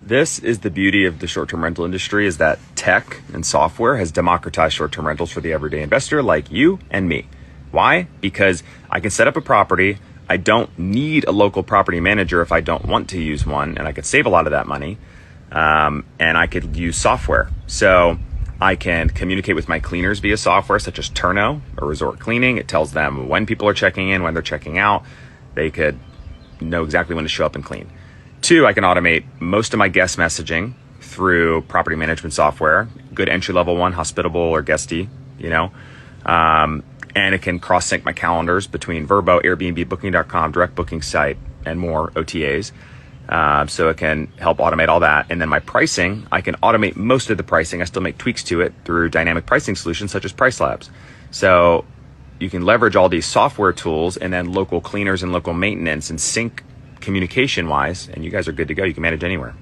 This is the beauty of the short-term rental industry, is that tech and software has democratized short-term rentals for the everyday investor like you and me. Why? Because I can set up a property. I don't need a local property manager if I don't want to use one, and I could save a lot of that money. And I could use software. So I can communicate with my cleaners via software such as Turno or Resort Cleaning. It tells them when people are checking in, when they're checking out. They could know exactly when to show up and clean. 2, I can automate most of my guest messaging through property management software, good entry-level one, Hospitable or Guesty, and it can cross-sync my calendars between Vrbo, Airbnb, Booking.com, direct booking site, and more OTAs. So it can help automate all that. And then my pricing, I can automate most of the pricing. I still make tweaks to it through dynamic pricing solutions such as PriceLabs. So you can leverage all these software tools and then local cleaners and local maintenance and sync communication wise, and you guys are good to go. You can manage anywhere.